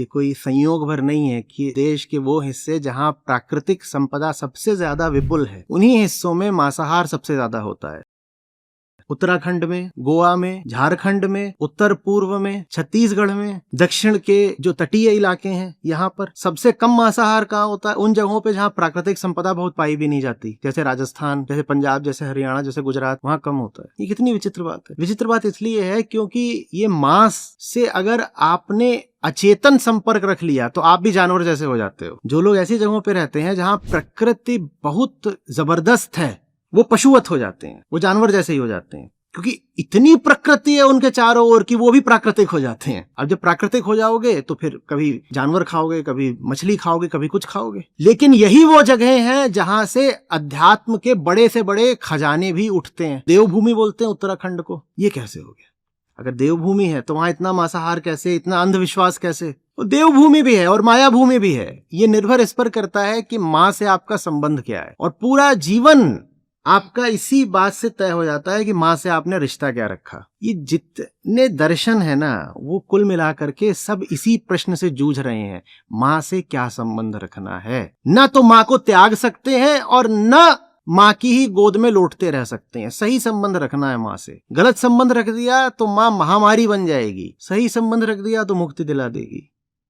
ये कोई संयोग भर नहीं है कि देश के वो हिस्से जहाँ प्राकृतिक संपदा सबसे ज्यादा विपुल है, उन्हीं हिस्सों में मांसाहार सबसे ज्यादा होता है। उत्तराखंड में, गोवा में, झारखंड में, उत्तर पूर्व में, छत्तीसगढ़ में, दक्षिण के जो तटीय इलाके हैं यहाँ पर सबसे कम मांसाहार कहाँ होता है? उन जगहों पे जहाँ प्राकृतिक संपदा बहुत पाई भी नहीं जाती, जैसे राजस्थान, जैसे पंजाब, जैसे हरियाणा, जैसे गुजरात, वहाँ कम होता है। ये कितनी विचित्र बात है। विचित्र बात इसलिए है क्योंकि ये मांस से अगर आपने अचेतन संपर्क रख लिया तो आप भी जानवर जैसे हो जाते हो। जो लोग ऐसी जगहों पे रहते हैं जहाँ प्रकृति बहुत जबरदस्त है, वो पशुवत हो जाते हैं, वो जानवर जैसे ही हो जाते हैं, क्योंकि इतनी प्रकृति है उनके चारों ओर कि वो भी प्राकृतिक हो जाते हैं। अब जब प्राकृतिक हो जाओगे तो फिर कभी जानवर खाओगे, कभी मछली खाओगे, कभी कुछ खाओगे। लेकिन यही वो जगह है जहां से अध्यात्म के बड़े से बड़े खजाने भी उठते हैं। देवभूमि बोलते हैं उत्तराखंड को। ये कैसे हो गया? अगर देवभूमि है तो वहां इतना मांसाहार कैसे, इतना अंधविश्वास कैसे? देवभूमि भी है और माया भूमि भी है। ये निर्भर इस पर करता है कि मां से आपका संबंध क्या है, और पूरा जीवन आपका इसी बात से तय हो जाता है कि मां से आपने रिश्ता क्या रखा। ये जितने दर्शन है ना, वो कुल मिलाकर के सब इसी प्रश्न से जूझ रहे हैं, मां से क्या संबंध रखना है। ना तो मां को त्याग सकते हैं और ना मां की ही गोद में लौटते रह सकते हैं। सही संबंध रखना है मां से। गलत संबंध रख दिया तो मां महामारी बन जाएगी, सही संबंध रख दिया तो मुक्ति दिला देगी।